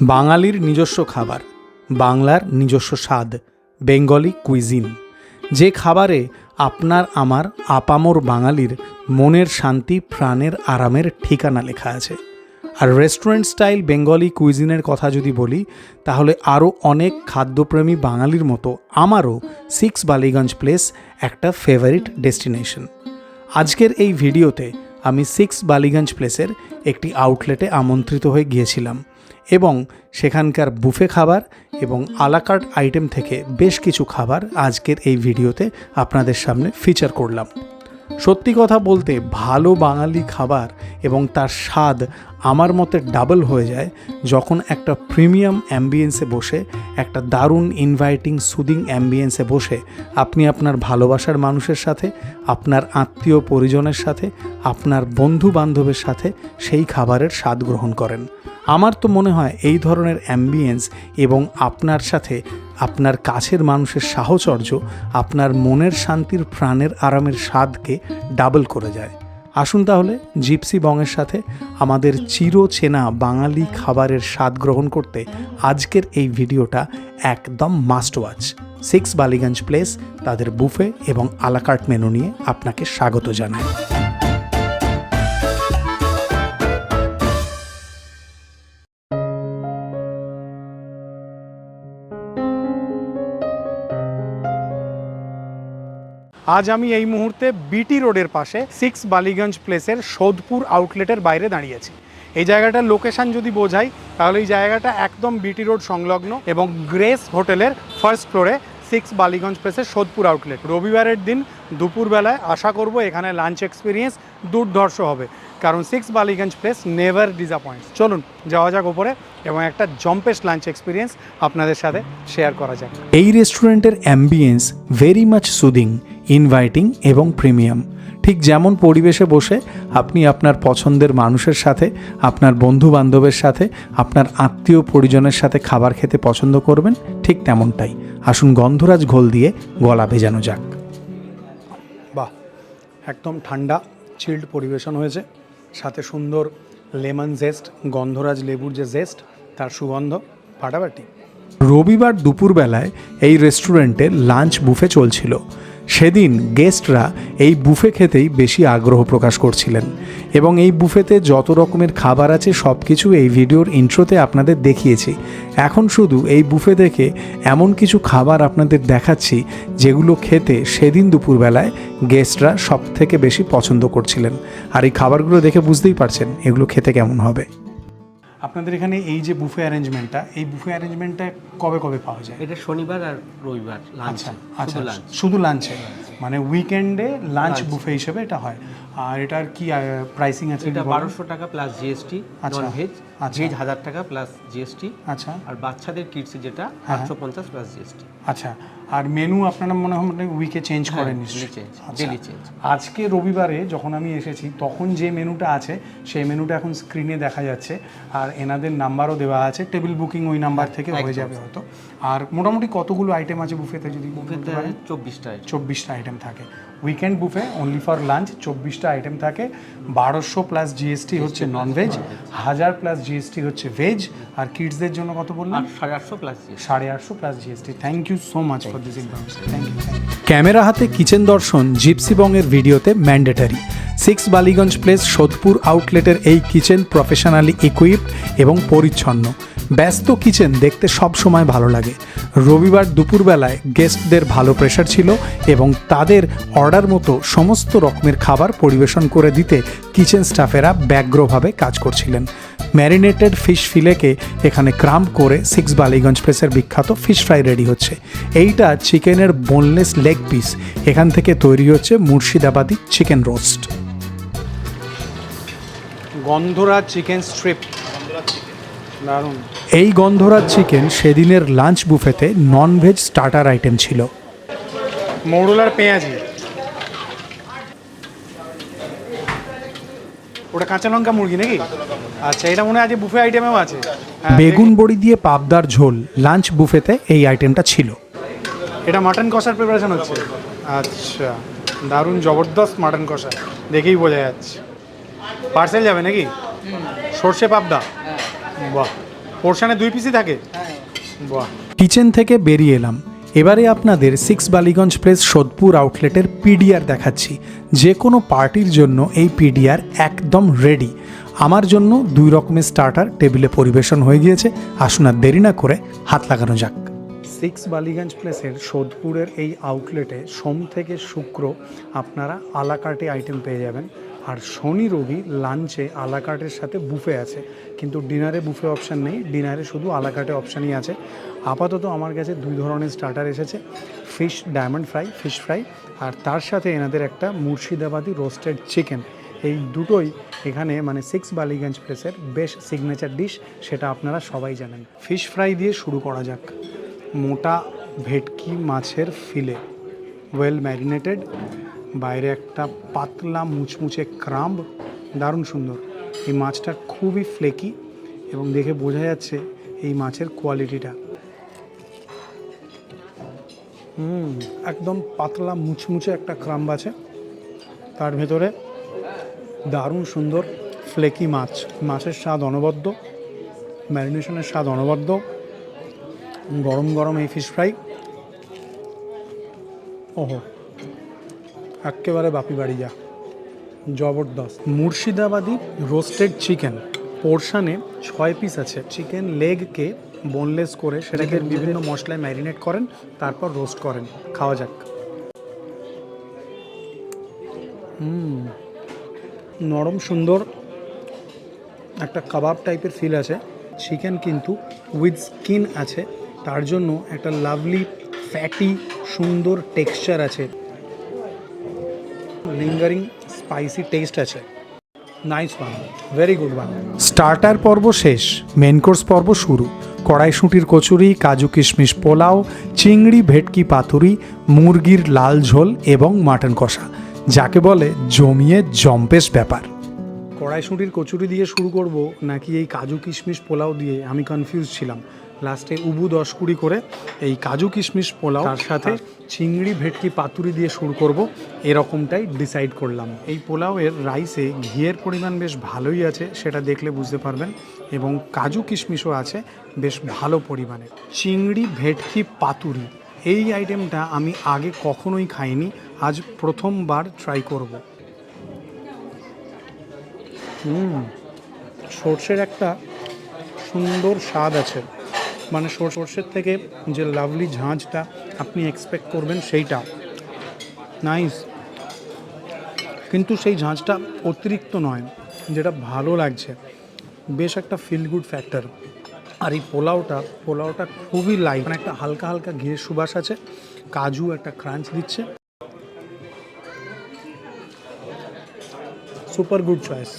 বাঙালির নিজস্ব খাবার, বাংলার নিজস্ব স্বাদ, বেঙ্গলি কুইজিন, যে খাবারে আপনার আমার আপামর বাঙালির মনের শান্তি, প্রাণের আরামের ঠিকানা লেখা আছে। আর রেস্টুরেন্ট স্টাইল বেঙ্গলি কুইজিনের কথা যদি বলি, তাহলে আরও অনেক খাদ্যপ্রেমী বাঙালির মতো আমারও 6 বালিগঞ্জ প্লেস একটা ফেভারিট ডেস্টিনেশন। আজকের এই ভিডিওতে আমি 6 বালিগঞ্জ প্লেসের একটি আউটলেটে আমন্ত্রিত হয়ে গিয়েছিলাম এবং সেখানকার বুফে খাবার এবং আলাকার্ট আইটেম থেকে বেশ কিছু খাবার আজকের এই ভিডিওতে আপনাদের সামনে ফিচার করলাম। সত্যি কথা বলতে ভালো বাঙালি খাবার এবং তার স্বাদ আমার মতে ডাবল হয়ে যায় যখন একটা প্রিমিয়াম অ্যাম্বিয়েন্সে বসে, একটা দারুণ ইনভাইটিং সুদিং অ্যাম্বিয়েন্সে বসে আপনি আপনার ভালোবাসার মানুষের সাথে, আপনার আত্মীয় পরিজনের সাথে, আপনার বন্ধু বান্ধবের সাথে সেই খাবারের স্বাদ গ্রহণ করেন। আমার তো মনে হয় এই ধরনের অ্যাম্বিয়েন্স এবং আপনার সাথে আপনার কাছের মানুষের সাহচর্য আপনার মনের শান্তির, প্রাণের আরামের স্বাদকে ডাবল করে যায়। আসুন তাহলে জিপসি বংয়ের সাথে আমাদের চিরচেনা বাঙালি খাবারের স্বাদ গ্রহণ করতে আজকের এই ভিডিওটা একদম মাস্ট ওয়াচ। 6 বালিগঞ্জ প্লেস তাদের বুফে এবং আলাকার্ট মেনু নিয়ে আপনাকে স্বাগত জানায়। আজ আমি এই মুহূর্তে বিটি রোডের পাশে 6 বালিগঞ্জ প্লেসের সোদপুর আউটলেটের বাইরে দাঁড়িয়েছি। এই জায়গাটার লোকেশন যদি বোঝাই তাহলে এই জায়গাটা একদম বিটি রোড সংলগ্ন এবং গ্রেস হোটেলের ফার্স্ট ফ্লোরে 6 বালিগঞ্জ প্লেসের সোদপুর আউটলেট। রবিবারের দিন দুপুরবেলায় আশা করব এখানে লাঞ্চ এক্সপিরিয়েন্স দুর্ধর্ষ হবে, কারণ 6 বালিগঞ্জ প্লেস নেভার ডিসঅ্যাপয়েন্টস। চলুন যাওয়া যাক ওপরে এবং একটা জম্পেস্ট লাঞ্চ এক্সপিরিয়েন্স আপনাদের সাথে শেয়ার করা যাক। এই রেস্টুরেন্টের ambience very much soothing, inviting এবং প্রিমিয়াম। ঠিক যেমন পরিবেশে বসে আপনি আপনার পছন্দের মানুষের সাথে, আপনার বন্ধু বান্ধবের সাথে, আপনার আত্মীয় পরিজনের সাথে খাবার খেতে পছন্দ করবেন, ঠিক তেমনটাই। আসুন গন্ধরাজ ঘোল দিয়ে গলা ভেজানো যাক। বাহ, একদম ঠান্ডা চিল্ড পরিবেশন হয়েছে, সাথে সুন্দর লেমন জেস্ট, গন্ধরাজ লেবুর যে জেস্ট তার সুগন্ধ ফাটাফাটি। রবিবার দুপুরবেলায় এই রেস্টুরেন্টে লাঞ্চ বুফে চলছিল। সেদিন গেস্টরা এই বুফে খেতেই বেশি আগ্রহ প্রকাশ করছিলেন এবং এই বুফেতে যত রকমের খাবার আছে সব কিছু এই ভিডিওর ইন্ট্রোতে আপনাদের দেখিয়েছি। এখন শুধু এই বুফে দেখে এমন কিছু খাবার আপনাদের দেখাচ্ছি যেগুলো খেতে সেদিন দুপুরবেলায় গেস্টরা সব থেকে বেশি পছন্দ করছিলেন। আর এই খাবারগুলো দেখে বুঝতেই পারছেন এগুলো খেতে কেমন হবে। আপনাদের এখানে এই যে বুফে অ্যারেঞ্জমেন্টটা, এই বুফে অ্যারেঞ্জমেন্টটা কবে কবে পাওয়া যায়? এটা শনিবার আর রবিবার লাঞ্চ। আচ্ছা, শুধু লাঞ্চে, মানে উইকেন্ডে লাঞ্চ বুফে হিসেবে এটা হয়। আর এটার কি প্রাইসিং আছে? এটা 1200 টাকা plus GST, non veg. Veg 1000 টাকা প্লাস জিএসটি। আচ্ছা। আর বাচ্চাদের কিডস যেটা 850 প্লাস জিএসটি। আচ্ছা। আর মেনু আপনারা মনে হয় উইকে চেঞ্জ করেন? Daily change. আজকে রবিবারে যখন আমি এসেছি তখন যে মেনুটা আছে সেই মেনুটা এখন স্ক্রিনে দেখা যাচ্ছে, আর এনাদের নাম্বারও দেওয়া আছে। টেবিল বুকিং ওই নাম্বার থেকে হয়ে যাবে হয়তো। আর মোটামুটি কতগুলো আইটেম আছে বুফেতে? যদি বুফেতে 24টা আইটেম থাকে। Weekend buffet only for lunch 24টা আইটেম থাকে। 1200 প্লাস জিএসটি হচ্ছে নন ভেজ, 1000 প্লাস জিএসটি হচ্ছে ভেজ। আর কিডসদের জন্য কত বললাম? 850 plus GST. 850 plus GST. Thank you so much for this information. Thank you. Camera হাতে কিচেন দর্শন জিপসি বংয়ের ভিডিওতে ম্যান্ডেটারি। 6 বালিগঞ্জ প্লেস সোদপুর আউটলেটের এই কিচেন প্রফেশনালি ইকুইপড এবং পরিচ্ছন্ন। ব্যস্ত কিচেন দেখতে সব সময় ভালো লাগে। রবিবার দুপুরবেলায় গেস্টদের ভালো প্রেশার ছিল এবং তাদের অর্ডার মতো সমস্ত রকমের খাবার পরিবেশন করে দিতে কিচেন স্টাফেরা ব্যগ্রভাবে কাজ করছিলেন। ম্যারিনেটেড ফিশ ফিলেকে এখানে ক্রাম্প করে 6 বালিগঞ্জ প্লেসের বিখ্যাত ফিশ ফ্রাই রেডি হচ্ছে। এইটা চিকেনের বোনলেস লেগ পিস। এখান থেকে তৈরি হচ্ছে মুর্শিদাবাদি চিকেন রোস্ট। গন্ধরাজ চিকেন স্ট্রিপ, দারুণ। এই গন্ধরাজ চিকেন সেদিনের লাঞ্চ বুফেতে নন ভেজ স্টার্টার আইটেম ছিল। মৌরল আর পেঁয়াজি, ওটা কাঁচা লঙ্কা মুরগি নাকি? আচ্ছা, এটা মনে হয় আজকে বুফে আইটেমেও আছে। বেগুন বড়ি দিয়ে পাবদার ঝোল লাঞ্চ বুফেতে এই আইটেমটা ছিল। এটা মাটন কষার প্রিপারেশন হচ্ছে। আচ্ছা, দারুণ জবরদস্ত মাটন কষা, দেখেই বোঝা যাচ্ছে। পার্সেল যাবে নাকি? সর্ষে পাবদা, বাহ পোর্শনে 2 পিসই থাকে? হ্যাঁ। বাহ। কিচেন থেকে বেরিয়ে এলাম, এবারে আপনাদের 6 বালিগঞ্জ প্লেস সোদপুর আউটলেটের পিডিআর দেখাচ্ছি। যে কোনো পার্টির জন্য এই পিডিআর একদম রেডি। আমার জন্য 2 রকমের স্টার্টার টেবিলে পরিবেশন হয়ে গিয়েছে। আসুন আর দেরি না করে হাত লাগানো যাক। 6 বালিগঞ্জ প্লেসের সোদপুরের এই আউটলেটে সোম থেকে শুক্র আপনারা আলাকার্টে আইটেম পেয়ে যাবেন, আর শনি রবি লাঞ্চে আলাকার্টের সাথে বুফে আছে, কিন্তু ডিনারে বুফে অপশান নেই, ডিনারে শুধু আলাকার্টে অপশানই আছে। আপাতত আমার কাছে 2 ধরনের স্টার্টার এসেছে, fish diamond fry, fish fry, আর তার সাথে এনাদের একটা মুর্শিদাবাদি রোস্টেড চিকেন। এই দুটোই এখানে মানে 6 বালিগঞ্জ প্লেসের বেশ সিগনেচার ডিশ, সেটা আপনারা সবাই জানেন। ফিশ ফ্রাই দিয়ে শুরু করা যাক। মোটা ভেটকি মাছের ফিলে, ওয়েল ম্যারিনেটেড, বাইরে একটা পাতলা মুচমুচে ক্রাম্ব, দারুণ সুন্দর। এই মাছটা খুবই ফ্লেকি এবং দেখে বোঝা যাচ্ছে এই মাছের কোয়ালিটিটা। একদম পাতলা মুচমুচে একটা ক্রাম্ব আছে, তার ভেতরে দারুণ সুন্দর ফ্লেকি মাছ। মাছের স্বাদ অনবদ্য, ম্যারিনেশনের স্বাদ অনবদ্য। গরম গরম এই ফিশ ফ্রাই, ওহো, একেবারে বাপি বাড়ি যা, জবরদস্ত। মুর্শিদাবাদি রোস্টেড চিকেন, পোর্শনে 6 পিস আছে। চিকেন লেগকে বোনলেস করে সেটাকে বিভিন্ন মশলায় ম্যারিনেট করেন, তারপর রোস্ট করেন। খাওয়া যাক। নরম সুন্দর একটা কাবাব টাইপের ফিল আছে। চিকেন কিন্তু উইথ স্কিন আছে, তার জন্য একটা লাভলি ফ্যাটি সুন্দর টেক্সচার আছে, লিঙ্গারিং স্পাইসি টেস্ট আছে। Nice one, very good one. Starter পর্ব শেষ, মেন কোর্স পর্ব শুরু। কড়াইশুঁটির কচুরি, কাজু কিশমিশ পোলাও, চিংড়ি ভেটকি পাতুরি, মুরগির লাল ঝোল এবং মাটন কষা, যাকে বলে জমিয়ে জম্পেশ ব্যাপার। কড়াইশুঁটির কচুরি দিয়ে শুরু করব নাকি এই কাজু কিশমিশ পোলাও দিয়ে, আমি কনফিউজ ছিলাম। লাস্টে উবু 10-20 করে এই কাজু কিশমিশ পোলাও, তার সাথে চিংড়ি ভেটকি পাতুরি দিয়ে শুরু করব, এরকমটাই ডিসাইড করলাম। এই পোলাওয়ের রাইসে ঘিয়ের পরিমাণ বেশ ভালোই আছে, সেটা দেখলে বুঝতে পারবেন, এবং কাজু কিশমিশও আছে বেশ ভালো পরিমাণে। চিংড়ি ভেটকি পাতুরি এই আইটেমটা আমি আগে কখনোই খাইনি, আজ প্রথমবার ট্রাই করব। সর্ষের একটা সুন্দর স্বাদ আছে, মানে সর্ষের থেকে যে লাভলি ঝাঁঝটা আপনি এক্সপেক্ট করবেন সেইটা নাইস, কিন্তু সেই ঝাঁঝটা অতিরিক্ত নয়, যেটা ভালো লাগছে, বেশ একটা ফিল গুড ফ্যাক্টর। আর এই পোলাওটা খুবই লাইট, মানে একটা হালকা হালকা ঘিয়ের সুবাস আছে, কাজু একটা ক্রাঞ্চ দিচ্ছে, সুপার গুড চয়েস।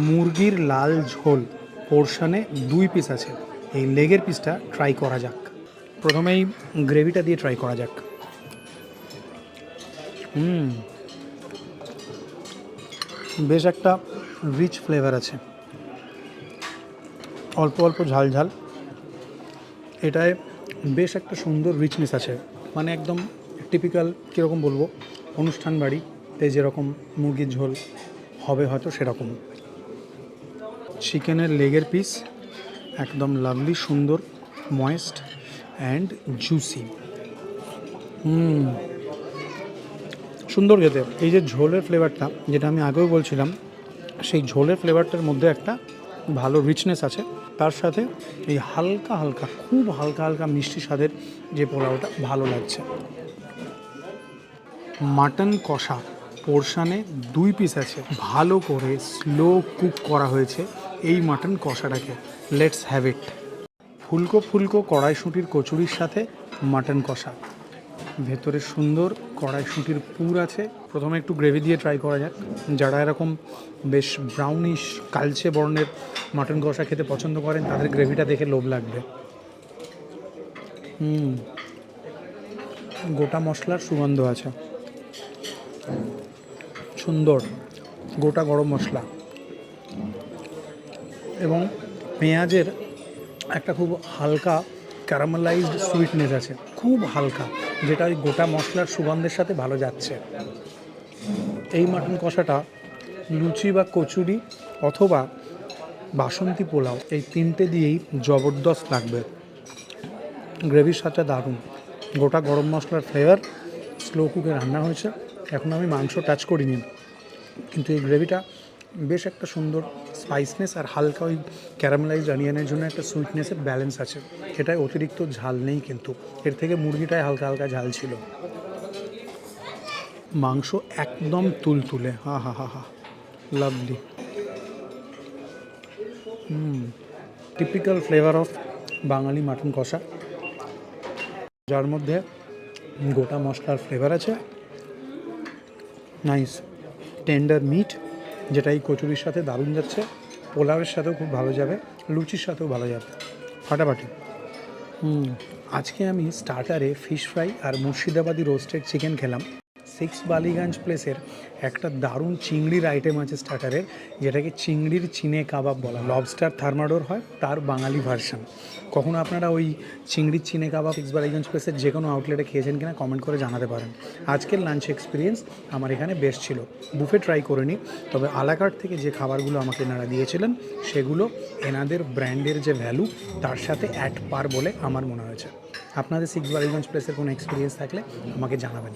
মুরগির লাল ঝোল পোর্শনে 2 পিস আছে, এই লেগের পিসটা ট্রাই করা যাক। প্রথমেই গ্রেভিটা দিয়ে ট্রাই করা যাক। বেশ একটা রিচ ফ্লেভার আছে, অল্প অল্প ঝাল ঝাল, এটায় বেশ একটা সুন্দর রিচনেস আছে, মানে একদম টিপিক্যাল, কীরকম বলবো, অনুষ্ঠান বাড়িতে যেরকম মুরগির ঝোল হবে হয়তো সেরকম। চিকেনের লেগের পিস একদম লাভলি সুন্দর, ময়েস্ট অ্যান্ড জুসি, সুন্দর খেতে। এই যে ঝোলের ফ্লেভারটা, যেটা আমি আগেও বলছিলাম, সেই ঝোলের ফ্লেভারটার মধ্যে একটা ভালো রিচনেস আছে, তার সাথে এই হালকা হালকা, খুব হালকা হালকা মিষ্টি স্বাদের যে পোলাওটা ভালো লাগছে। মাটন কষা পোর্শনে 2 পিস আছে, ভালো করে স্লো কুক করা হয়েছে এই মাটন কষাটাকে। Let's have it. ফুলকো ফুলকো কড়াইশুঁটির কচুরির সাথে মাটন কষা, ভেতরে সুন্দর কড়াইশুঁটির পুর আছে। প্রথমে একটু গ্রেভি দিয়ে ট্রাই করা যাক। যারা এরকম বেশ ব্রাউনিশ কালচে বর্ণের মাটন কষা খেতে পছন্দ করেন, তাদের গ্রেভিটা দেখে লোভ লাগবে। গোটা মশলার সুগন্ধ আছে, সুন্দর গোটা গরম মশলা এবং পেঁয়াজের একটা খুব হালকা ক্যারামেলাইজড সুইটনেস আছে, খুব হালকা, যেটা ওই গোটা মশলার সুগন্ধের সাথে ভালো যাচ্ছে। এই মাটন কষাটা লুচি বা কচুরি অথবা বাসন্তী পোলাও, এই তিনটে দিয়েই জবরদস্ত লাগবে। গ্রেভির সাথে দারুণ, গোটা গরম মশলার ফ্লেভার, স্লো কুকে রান্না হয়েছে। এখন আমি মাংস টাচ করিনি, কিন্তু এই গ্রেভিটা বেশ একটা সুন্দর স্পাইসনেস আর হালকা ওই ক্যারামেলাইজড অনিয়নের জন্য একটা সুইটনেসের ব্যালেন্স আছে। এটায় অতিরিক্ত ঝাল নেই, কিন্তু এর থেকে মুরগিটায় হালকা হালকা ঝাল ছিল। মাংস একদম তুলতুলে, হা হা হা হা, lovely. Typical flavour of Bengali mutton কষা, যার মধ্যে গোটা মশলার ফ্লেভার আছে, নাইস টেন্ডার মিট, যেটা এই কচুরির সাথে দারুণ যাচ্ছে, পোলাওয়ের সাথেও খুব ভালো যাবে, লুচির সাথেও ভালো যাবে, ফাটাফাটি। আজকে আমি স্টার্টারে ফিশ ফ্রাই আর মুর্শিদাবাদি রোস্টেড চিকেন খেলাম। 6 বালিগঞ্জ প্লেসের একটা দারুণ চিংড়ির আইটেম আছে স্টার্টারের, যেটাকে চিংড়ির চিনে কাবাব বলা, লবস্টার থার্মাডোর হয় তার বাঙালি ভার্সন। কখনো আপনারা ওই চিংড়ির চিনে কাবাব 6 বালিগঞ্জ প্লেসের যে কোনো আউটলেটে খেয়েছেন কিনা কমেন্ট করে জানাতে পারেন। আজকের লাঞ্চ এক্সপিরিয়েন্স আমার এখানে বেস্ট ছিল। বুফে ট্রাই করে নিই, তবে আলাকার্ট থেকে যে খাবারগুলো আমাকে এনারা দিয়েছিলেন সেগুলো এনাদের ব্র্যান্ডের যে ভ্যালু তার সাথে অ্যাট পার বলে আমার মনে হয়েছে। আপনাদের 6 বালিগঞ্জ প্লেসের কোনো এক্সপিরিয়েন্স থাকলে আমাকে জানাবেন।